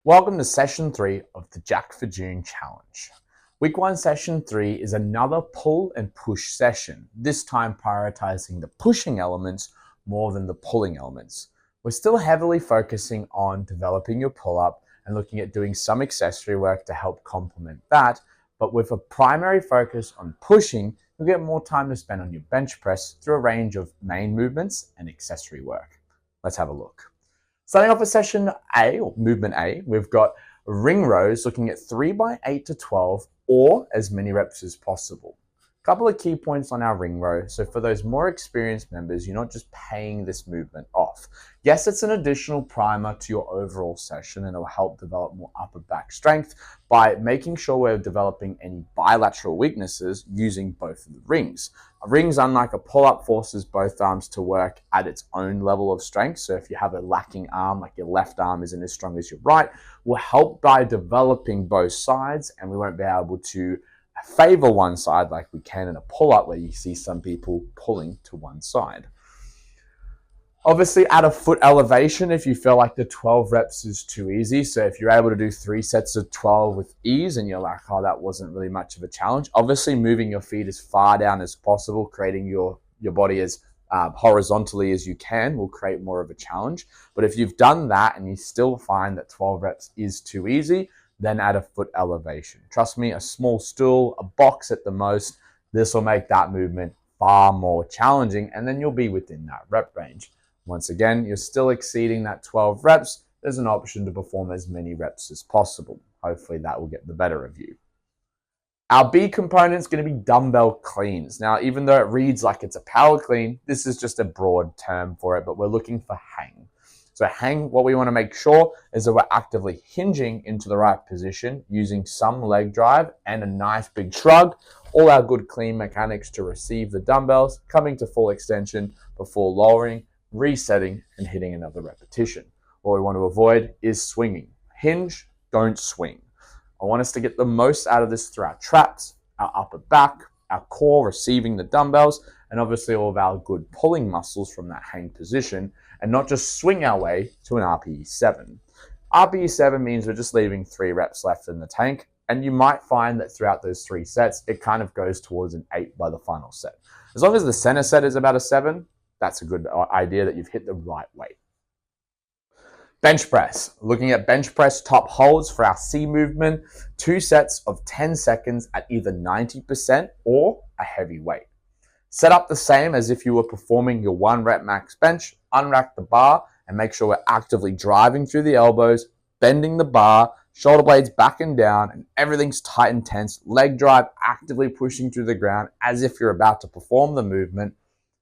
Welcome to session 3 of the Jack for June challenge. Week 1 session 3 is another pull and push session, this time prioritizing the pushing elements more than the pulling elements. We're still heavily focusing on developing your pull-up and looking at doing some accessory work to help complement that, but with a primary focus on pushing, you'll get more time to spend on your bench press through a range of main movements and accessory work. Let's have a look. Starting off with session A, or movement A, we've got ring rows looking at 3 by 8 to 12 or as many reps as possible. A couple of key points on our ring row. So for those more experienced members, you're not just paying this movement off. Yes, it's an additional primer to your overall session and it'll help develop more upper back strength by making sure we're developing any bilateral weaknesses using both of the rings. Rings, unlike a pull-up, forces both arms to work at its own level of strength. So if you have a lacking arm, like your left arm isn't as strong as your right, will help by developing both sides, and we won't be able to favor one side like we can in a pull-up where you see some people pulling to one side. Obviously, at a foot elevation, if you feel like the 12 reps is too easy, so if you're able to do 3 sets of 12 with ease and you're like, oh, that wasn't really much of a challenge, obviously moving your feet as far down as possible, creating your body as horizontally as you can will create more of a challenge. But if you've done that and you still find that 12 reps is too easy, then add a foot elevation. Trust me, a small stool, a box at the most, this will make that movement far more challenging, and then you'll be within that rep range. Once again, you're still exceeding that 12 reps. There's an option to perform as many reps as possible. Hopefully that will get the better of you. Our B component is going to be dumbbell cleans. Now, even though it reads like it's a power clean, this is just a broad term for it, but we're looking for hang. So hang, what we want to make sure is that we're actively hinging into the right position using some leg drive and a nice big shrug. All our good clean mechanics to receive the dumbbells, coming to full extension before lowering, resetting, and hitting another repetition. What we want to avoid is swinging. Hinge, don't swing. I want us to get the most out of this through our traps, our upper back, our core receiving the dumbbells, and obviously all of our good pulling muscles from that hang position, and not just swing our way to an RPE 7. RPE 7 means we're just leaving 3 reps left in the tank, and you might find that throughout those 3 sets, it kind of goes towards an 8 by the final set. As long as the center set is about a 7, that's a good idea that you've hit the right weight. Bench press. Looking at bench press top holds for our C movement, 2 sets of 10 seconds at either 90% or a heavy weight. Set up the same as if you were performing your 1 rep max bench, unrack the bar, and make sure we're actively driving through the elbows, bending the bar, shoulder blades back and down, and everything's tight and tense. Leg drive, actively pushing through the ground as if you're about to perform the movement,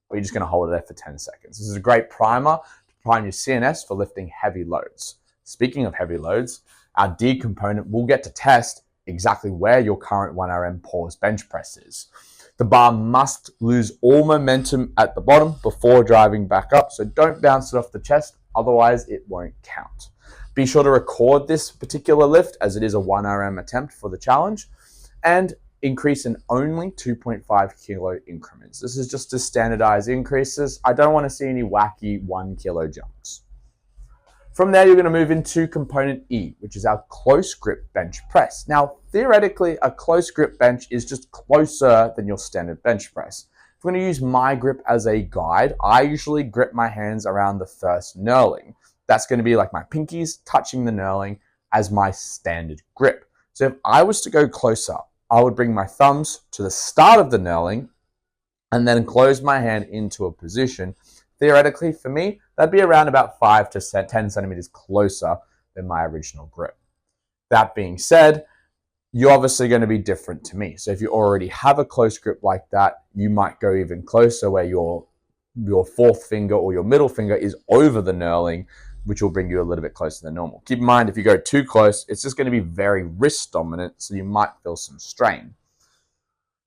but you're just going to hold it there for 10 seconds. This is a great primer to prime your CNS for lifting heavy loads. Speaking of heavy loads, our D component will get to test exactly where your current 1RM pause bench press is. The bar must lose all momentum at the bottom before driving back up, so don't bounce it off the chest, otherwise it won't count. Be sure to record this particular lift as it is a 1RM attempt for the challenge, and increase in only 2.5 kilo increments. This is just to standardize increases. I don't want to see any wacky 1 kilo jumps. From there, you're going to move into component E, which is our close grip bench press. Now, theoretically, a close grip bench is just closer than your standard bench press. If we're going to use my grip as a guide, I usually grip my hands around the first knurling. That's going to be like my pinkies touching the knurling as my standard grip. So if I was to go closer, I would bring my thumbs to the start of the knurling and then close my hand into a position. Theoretically, for me, that'd be around about 5 to 10 centimeters closer than my original grip. That being said, you're obviously going to be different to me. So if you already have a close grip like that, you might go even closer where your fourth finger or your middle finger is over the knurling, which will bring you a little bit closer than normal. Keep in mind, if you go too close, it's just going to be very wrist dominant, so you might feel some strain.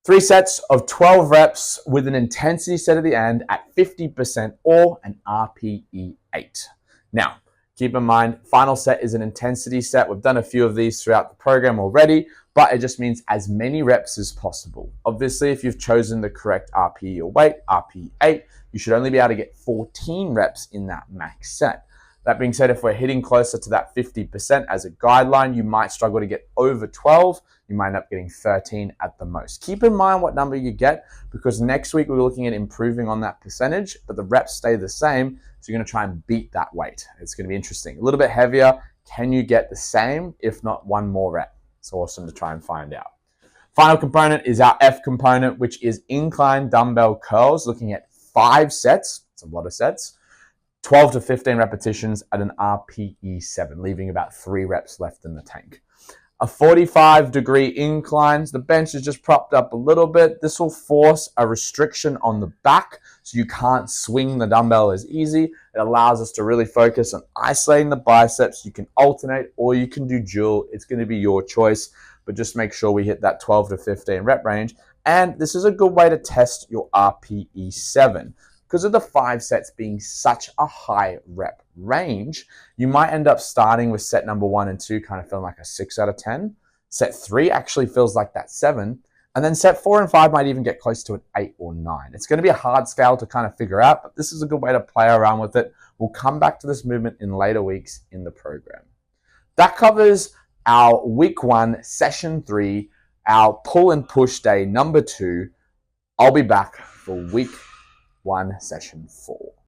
3 sets of 12 reps with an intensity set at the end at 50% or an RPE 8. Now, keep in mind, final set is an intensity set. We've done a few of these throughout the program already, but it just means as many reps as possible. Obviously, if you've chosen the correct RPE or weight, RPE 8, you should only be able to get 14 reps in that max set. That being said, if we're hitting closer to that 50% as a guideline, you might struggle to get over 12. You might end up getting 13 at the most. Keep in mind what number you get, because next week we're looking at improving on that percentage, but the reps stay the same. So you're going to try and beat that weight. It's going to be interesting. A little bit heavier. Can you get the same, if not one more rep? It's awesome to try and find out. Final component is our F component, which is incline dumbbell curls, looking at 5 sets. It's a lot of sets. 12 to 15 repetitions at an RPE 7, leaving about 3 reps left in the tank. A 45-degree inclines, the bench is just propped up a little bit. This will force a restriction on the back, so you can't swing the dumbbell as easy. It allows us to really focus on isolating the biceps. You can alternate or you can do dual. It's going to be your choice, but just make sure we hit that 12 to 15 rep range. And this is a good way to test your RPE 7. Because of the 5 sets being such a high rep range, you might end up starting with set number 1 and 2 kind of feeling like a 6 out of 10. Set 3 actually feels like that 7. And then set 4 and 5 might even get close to an 8 or 9. It's going to be a hard scale to kind of figure out, but this is a good way to play around with it. We'll come back to this movement in later weeks in the program. That covers our week 1, session 3, our pull and push day number 2. I'll be back for week 1, session 4.